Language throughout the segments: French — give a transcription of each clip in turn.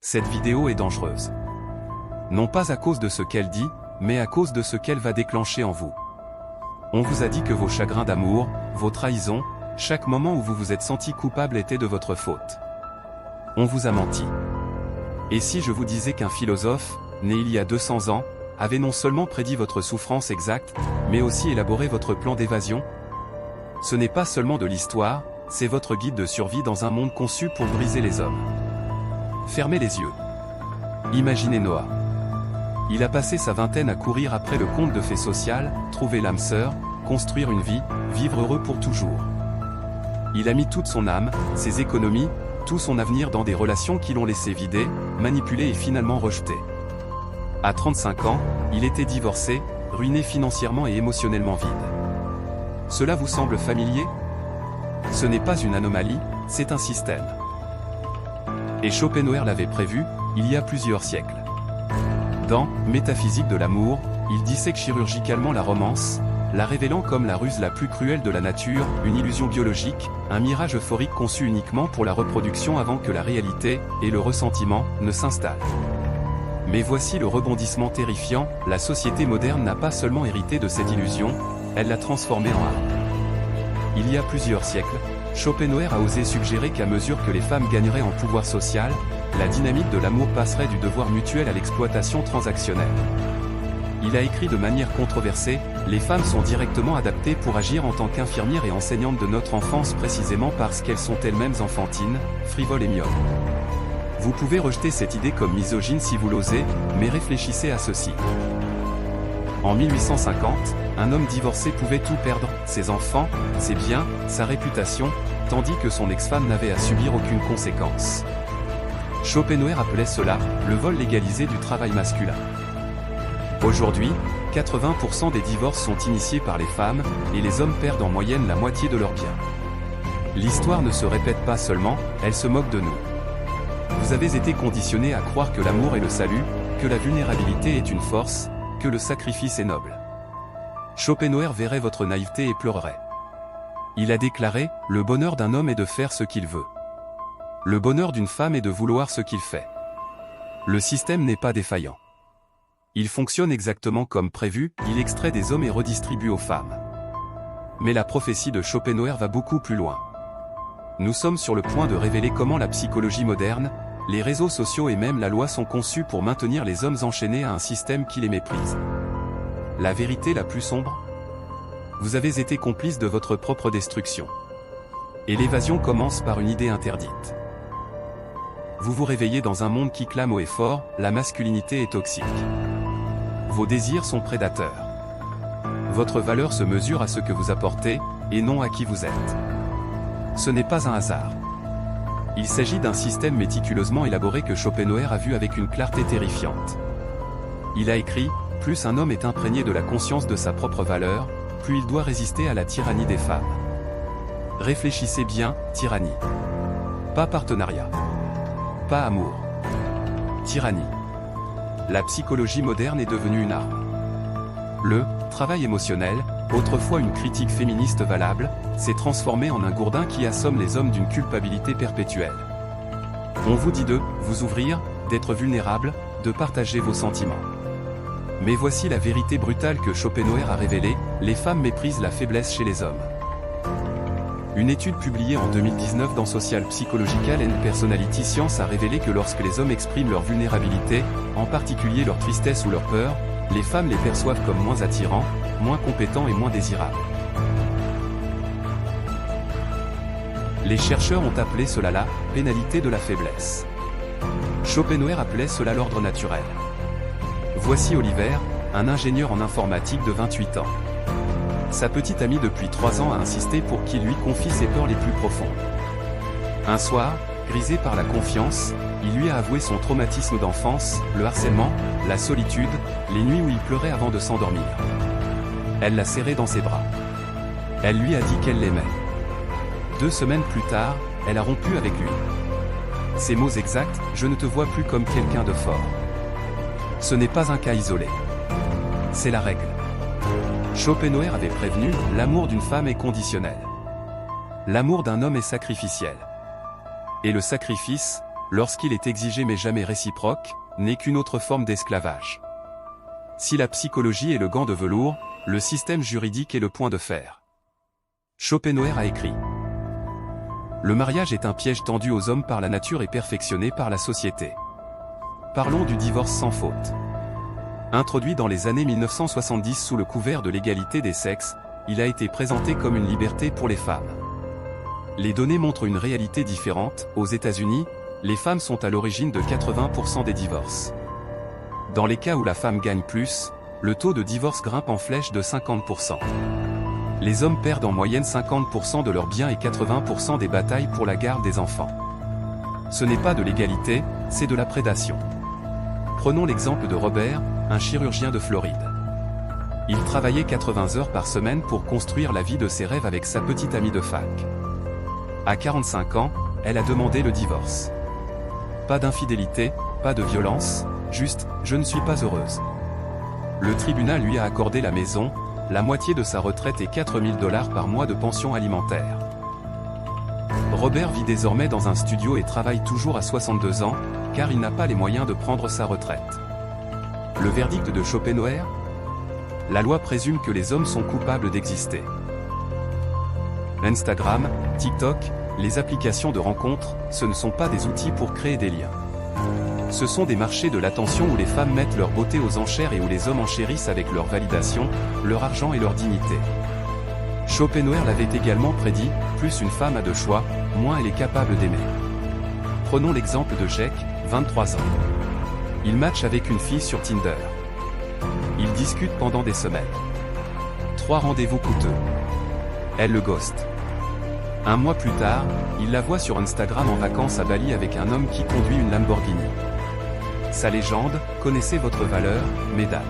Cette vidéo est dangereuse. Non pas à cause de ce qu'elle dit, mais à cause de ce qu'elle va déclencher en vous. On vous a dit que vos chagrins d'amour, vos trahisons, chaque moment où vous vous êtes senti coupable était de votre faute. On vous a menti. Et si je vous disais qu'un philosophe, né il y a 200 ans, avait non seulement prédit votre souffrance exacte, mais aussi élaboré votre plan d'évasion? Ce n'est pas seulement de l'histoire, c'est votre guide de survie dans un monde conçu pour briser les hommes. Fermez les yeux. Imaginez Noah. Il a passé sa vingtaine à courir après le conte de fées sociales, trouver l'âme sœur, construire une vie, vivre heureux pour toujours. Il a mis toute son âme, ses économies, tout son avenir dans des relations qui l'ont laissé vider, manipulé et finalement rejeté. À 35 ans, il était divorcé, ruiné financièrement et émotionnellement vide. Cela vous semble familier? Ce n'est pas une anomalie, c'est un système. Et Schopenhauer l'avait prévu, il y a plusieurs siècles. Dans Métaphysique de l'amour, il dissèque chirurgicalement la romance, la révélant comme la ruse la plus cruelle de la nature, une illusion biologique, un mirage euphorique conçu uniquement pour la reproduction avant que la réalité, et le ressentiment, ne s'installent. Mais voici le rebondissement terrifiant, la société moderne n'a pas seulement hérité de cette illusion, elle l'a transformée en art. Il y a plusieurs siècles, Schopenhauer a osé suggérer qu'à mesure que les femmes gagneraient en pouvoir social, la dynamique de l'amour passerait du devoir mutuel à l'exploitation transactionnelle. Il a écrit de manière controversée, les femmes sont directement adaptées pour agir en tant qu'infirmières et enseignantes de notre enfance précisément parce qu'elles sont elles-mêmes enfantines, frivoles et mignonnes. Vous pouvez rejeter cette idée comme misogyne si vous l'osez, mais réfléchissez à ceci. En 1850, un homme divorcé pouvait tout perdre, ses enfants, ses biens, sa réputation, tandis que son ex-femme n'avait à subir aucune conséquence. Schopenhauer appelait cela le vol légalisé du travail masculin. Aujourd'hui, 80% des divorces sont initiés par les femmes, et les hommes perdent en moyenne la moitié de leurs biens. L'histoire ne se répète pas seulement, elle se moque de nous. Vous avez été conditionnés à croire que l'amour est le salut, que la vulnérabilité est une force, que le sacrifice est noble. Schopenhauer verrait votre naïveté et pleurerait. Il a déclaré, le bonheur d'un homme est de faire ce qu'il veut. Le bonheur d'une femme est de vouloir ce qu'il fait. Le système n'est pas défaillant. Il fonctionne exactement comme prévu, il extrait des hommes et redistribue aux femmes. Mais la prophétie de Schopenhauer va beaucoup plus loin. Nous sommes sur le point de révéler comment la psychologie moderne, les réseaux sociaux et même la loi sont conçus pour maintenir les hommes enchaînés à un système qui les méprise. La vérité la plus sombre? Vous avez été complice de votre propre destruction. Et l'évasion commence par une idée interdite. Vous vous réveillez dans un monde qui clame haut et fort, la masculinité est toxique. Vos désirs sont prédateurs. Votre valeur se mesure à ce que vous apportez, et non à qui vous êtes. Ce n'est pas un hasard. Il s'agit d'un système méticuleusement élaboré que Schopenhauer a vu avec une clarté terrifiante. Il a écrit, plus un homme est imprégné de la conscience de sa propre valeur, plus il doit résister à la tyrannie des femmes. Réfléchissez bien, tyrannie. Pas partenariat. Pas amour. Tyrannie. La psychologie moderne est devenue une arme. Le travail émotionnel, autrefois une critique féministe valable, s'est transformé en un gourdin qui assomme les hommes d'une culpabilité perpétuelle. On vous dit de vous ouvrir, d'être vulnérable, de partager vos sentiments. Mais voici la vérité brutale que Schopenhauer a révélée, les femmes méprisent la faiblesse chez les hommes. Une étude publiée en 2019 dans Social Psychological and Personality Science a révélé que lorsque les hommes expriment leur vulnérabilité, en particulier leur tristesse ou leur peur, les femmes les perçoivent comme moins attirants, moins compétents et moins désirables. Les chercheurs ont appelé cela la pénalité de la faiblesse. Schopenhauer appelait cela l'ordre naturel. Voici Oliver, un ingénieur en informatique de 28 ans. Sa petite amie depuis 3 ans a insisté pour qu'il lui confie ses peurs les plus profondes. Un soir, grisé par la confiance, il lui a avoué son traumatisme d'enfance, le harcèlement, la solitude, les nuits où il pleurait avant de s'endormir. Elle l'a serré dans ses bras. Elle lui a dit qu'elle l'aimait. 2 semaines plus tard, elle a rompu avec lui. Ses mots exacts, je ne te vois plus comme quelqu'un de fort. Ce n'est pas un cas isolé. C'est la règle. Schopenhauer avait prévenu, l'amour d'une femme est conditionnel. L'amour d'un homme est sacrificiel. Et le sacrifice, lorsqu'il est exigé mais jamais réciproque, n'est qu'une autre forme d'esclavage. Si la psychologie est le gant de velours, le système juridique est le point de fer. Schopenhauer a écrit: le mariage est un piège tendu aux hommes par la nature et perfectionné par la société. Parlons du divorce sans faute. Introduit dans les années 1970 sous le couvert de l'égalité des sexes, il a été présenté comme une liberté pour les femmes. Les données montrent une réalité différente. Aux États-Unis, les femmes sont à l'origine de 80% des divorces. Dans les cas où la femme gagne plus, le taux de divorce grimpe en flèche de 50%. Les hommes perdent en moyenne 50% de leurs biens et 80% des batailles pour la garde des enfants. Ce n'est pas de l'égalité, c'est de la prédation. Prenons l'exemple de Robert, un chirurgien de Floride. Il travaillait 80 heures par semaine pour construire la vie de ses rêves avec sa petite amie de fac. À 45 ans, elle a demandé le divorce. Pas d'infidélité, pas de violence, juste « je ne suis pas heureuse ». Le tribunal lui a accordé la maison, la moitié de sa retraite et 4 000 $ par mois de pension alimentaire. Robert vit désormais dans un studio et travaille toujours à 62 ans, car il n'a pas les moyens de prendre sa retraite. Le verdict de Schopenhauer ? La loi présume que les hommes sont coupables d'exister. Instagram, TikTok, les applications de rencontres, ce ne sont pas des outils pour créer des liens. Ce sont des marchés de l'attention où les femmes mettent leur beauté aux enchères et où les hommes enchérissent avec leur validation, leur argent et leur dignité. Schopenhauer l'avait également prédit, plus une femme a de choix, moins elle est capable d'aimer. Prenons l'exemple de Jake, 23 ans. Il match avec une fille sur Tinder. Ils discutent pendant des semaines. 3 rendez-vous coûteux. Elle le ghost. Un mois plus tard, il la voit sur Instagram en vacances à Bali avec un homme qui conduit une Lamborghini. Sa légende, connaissez votre valeur, mesdames.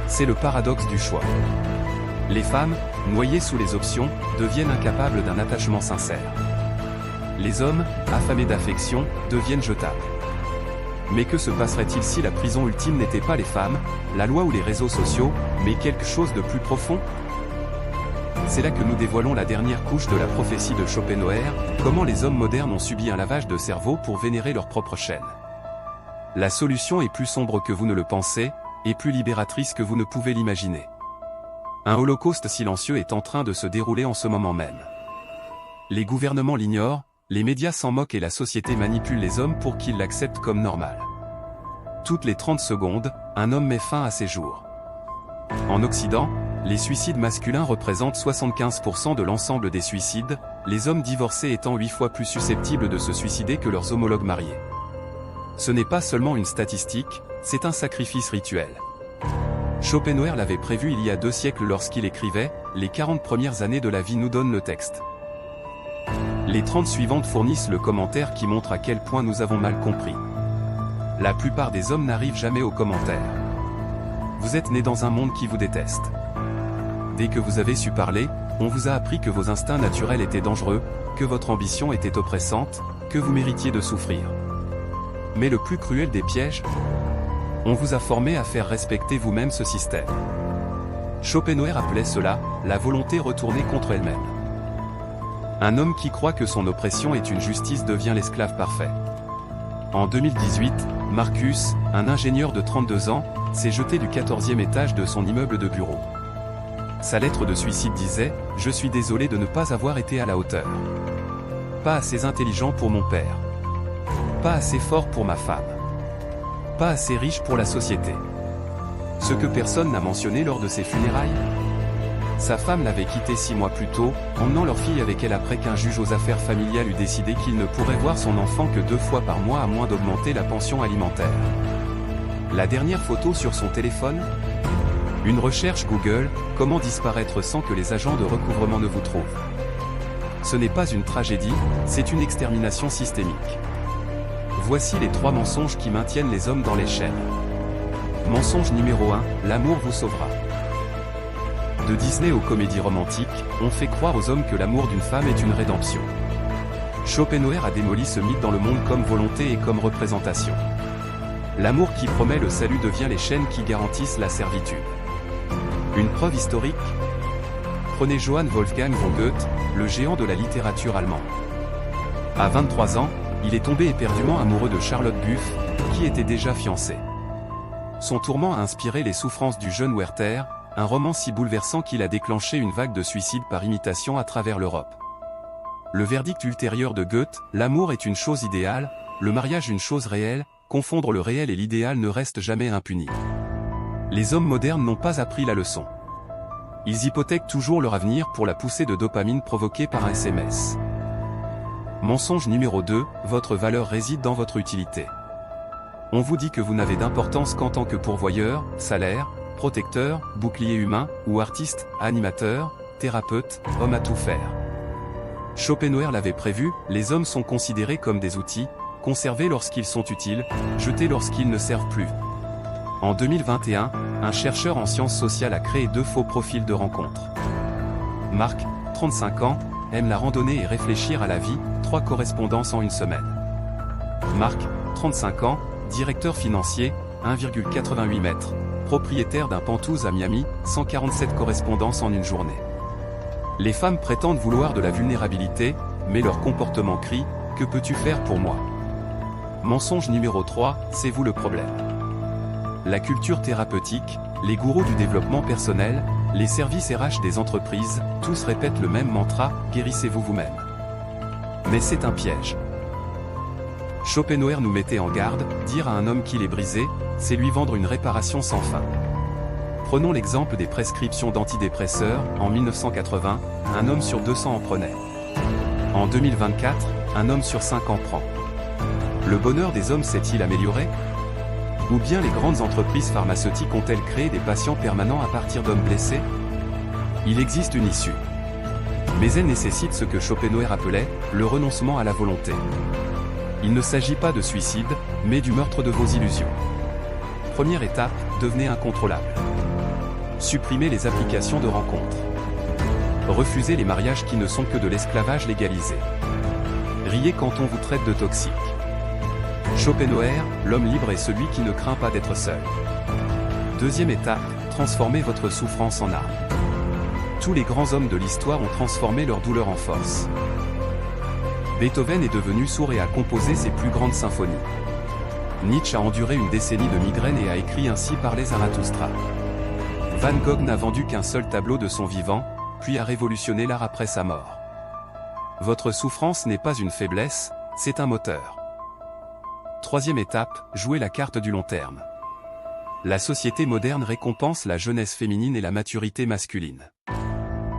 C'est le paradoxe du choix. Les femmes, noyées sous les options, deviennent incapables d'un attachement sincère. Les hommes, affamés d'affection, deviennent jetables. Mais que se passerait-il si la prison ultime n'était pas les femmes, la loi ou les réseaux sociaux, mais quelque chose de plus profond ? C'est là que nous dévoilons la dernière couche de la prophétie de Schopenhauer, comment les hommes modernes ont subi un lavage de cerveau pour vénérer leur propre chaîne. La solution est plus sombre que vous ne le pensez, et plus libératrice que vous ne pouvez l'imaginer. Un holocauste silencieux est en train de se dérouler en ce moment même. Les gouvernements l'ignorent, les médias s'en moquent et la société manipule les hommes pour qu'ils l'acceptent comme normal. Toutes les 30 secondes, un homme met fin à ses jours. En Occident, les suicides masculins représentent 75% de l'ensemble des suicides, les hommes divorcés étant 8 fois plus susceptibles de se suicider que leurs homologues mariés. Ce n'est pas seulement une statistique, c'est un sacrifice rituel. Schopenhauer l'avait prévu il y a 2 siècles lorsqu'il écrivait « Les 40 premières années de la vie nous donnent le texte ». Les 30 suivantes fournissent le commentaire qui montre à quel point nous avons mal compris. La plupart des hommes n'arrivent jamais au commentaire. Vous êtes né dans un monde qui vous déteste. Dès que vous avez su parler, on vous a appris que vos instincts naturels étaient dangereux, que votre ambition était oppressante, que vous méritiez de souffrir. Mais le plus cruel des pièges, on vous a formé à faire respecter vous-même ce système. Schopenhauer appelait cela la volonté retournée contre elle-même. Un homme qui croit que son oppression est une justice devient l'esclave parfait. En 2018, Marcus, un ingénieur de 32 ans, s'est jeté du 14e étage de son immeuble de bureau. Sa lettre de suicide disait « Je suis désolé de ne pas avoir été à la hauteur. Pas assez intelligent pour mon père. Pas assez fort pour ma femme. Pas assez riche pour la société. » Ce que personne n'a mentionné lors de ses funérailles. Sa femme l'avait quitté 6 mois plus tôt, emmenant leur fille avec elle après qu'un juge aux affaires familiales eut décidé qu'il ne pourrait voir son enfant que 2 fois par mois à moins d'augmenter la pension alimentaire. La dernière photo sur son téléphone ? Une recherche Google, comment disparaître sans que les agents de recouvrement ne vous trouvent. Ce n'est pas une tragédie, c'est une extermination systémique. Voici les 3 mensonges qui maintiennent les hommes dans les chaînes. Mensonge numéro 1, l'amour vous sauvera. De Disney aux comédies romantiques, on fait croire aux hommes que l'amour d'une femme est une rédemption. Schopenhauer a démoli ce mythe dans le monde comme volonté et comme représentation. L'amour qui promet le salut devient les chaînes qui garantissent la servitude. Une preuve historique ? Prenez Johann Wolfgang von Goethe, le géant de la littérature allemande. À 23 ans, il est tombé éperdument amoureux de Charlotte Buff, qui était déjà fiancée. Son tourment a inspiré les souffrances du jeune Werther, un roman si bouleversant qu'il a déclenché une vague de suicides par imitation à travers l'Europe. Le verdict ultérieur de Goethe, l'amour est une chose idéale, le mariage une chose réelle, confondre le réel et l'idéal ne reste jamais impuni. Les hommes modernes n'ont pas appris la leçon. Ils hypothèquent toujours leur avenir pour la poussée de dopamine provoquée par un SMS. Mensonge numéro 2, votre valeur réside dans votre utilité. On vous dit que vous n'avez d'importance qu'en tant que pourvoyeur, salaire, protecteur, bouclier humain, ou artiste, animateur, thérapeute, homme à tout faire. Schopenhauer l'avait prévu, les hommes sont considérés comme des outils, conservés lorsqu'ils sont utiles, jetés lorsqu'ils ne servent plus. En 2021, un chercheur en sciences sociales a créé 2 faux profils de rencontre. Marc, 35 ans, aime la randonnée et réfléchir à la vie, 3 correspondances en une semaine. Marc, 35 ans, directeur financier, 1,88 mètres, propriétaire d'un Penthouse à Miami, 147 correspondances en une journée. Les femmes prétendent vouloir de la vulnérabilité, mais leur comportement crie « Que peux-tu faire pour moi ?» Mensonge numéro 3, c'est vous le problème. La culture thérapeutique, les gourous du développement personnel, les services RH des entreprises, tous répètent le même mantra « Guérissez-vous vous-même ». Mais c'est un piège. Schopenhauer nous mettait en garde, dire à un homme qu'il est brisé, c'est lui vendre une réparation sans fin. Prenons l'exemple des prescriptions d'antidépresseurs, en 1980, un homme sur 200 en prenait. En 2024, un homme sur 5 en prend. Le bonheur des hommes s'est-il amélioré? Ou bien les grandes entreprises pharmaceutiques ont-elles créé des patients permanents à partir d'hommes blessés? Il existe une issue. Mais elle nécessite ce que Schopenhauer appelait le renoncement à la volonté. Il ne s'agit pas de suicide, mais du meurtre de vos illusions. Première étape, devenez incontrôlable. Supprimez les applications de rencontres. Refusez les mariages qui ne sont que de l'esclavage légalisé. Riez quand on vous traite de toxique. Schopenhauer, l'homme libre est celui qui ne craint pas d'être seul. Deuxième étape, transformez votre souffrance en arme. Tous les grands hommes de l'histoire ont transformé leur douleur en force. Beethoven est devenu sourd et a composé ses plus grandes symphonies. Nietzsche a enduré une décennie de migraine et a écrit Ainsi parlait Zarathustra. Van Gogh n'a vendu qu'un seul tableau de son vivant, puis a révolutionné l'art après sa mort. Votre souffrance n'est pas une faiblesse, c'est un moteur. Troisième étape, jouez la carte du long terme. La société moderne récompense la jeunesse féminine et la maturité masculine.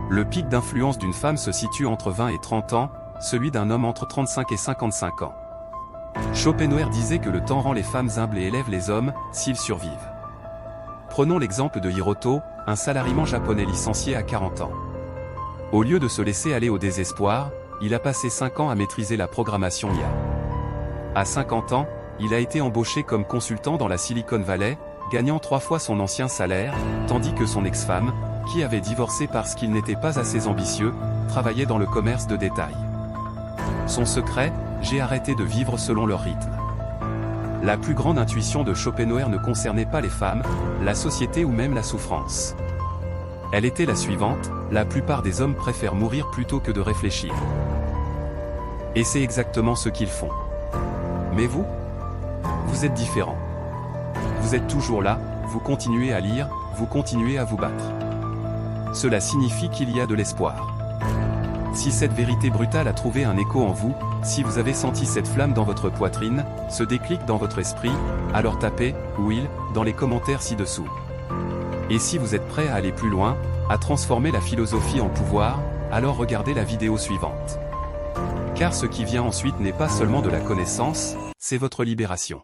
Le pic d'influence d'une femme se situe entre 20 et 30 ans, celui d'un homme entre 35 et 55 ans. Schopenhauer disait que le temps rend les femmes humbles et élève les hommes, s'ils survivent. Prenons l'exemple de Hiroto, un salarié japonais licencié à 40 ans. Au lieu de se laisser aller au désespoir, il a passé 5 ans à maîtriser la programmation IA. À 50 ans, il a été embauché comme consultant dans la Silicon Valley, gagnant 3 fois son ancien salaire, tandis que son ex-femme, qui avait divorcé parce qu'il n'était pas assez ambitieux, travaillait dans le commerce de détail. Son secret, j'ai arrêté de vivre selon leur rythme. La plus grande intuition de Schopenhauer ne concernait pas les femmes, la société ou même la souffrance. Elle était la suivante, la plupart des hommes préfèrent mourir plutôt que de réfléchir. Et c'est exactement ce qu'ils font. Mais vous? Vous êtes différent. Vous êtes toujours là, vous continuez à lire, vous continuez à vous battre. Cela signifie qu'il y a de l'espoir. Si cette vérité brutale a trouvé un écho en vous, si vous avez senti cette flamme dans votre poitrine, ce déclic dans votre esprit, alors tapez « Will » dans les commentaires ci-dessous. Et si vous êtes prêt à aller plus loin, à transformer la philosophie en pouvoir, alors regardez la vidéo suivante. Car ce qui vient ensuite n'est pas seulement de la connaissance, c'est votre libération.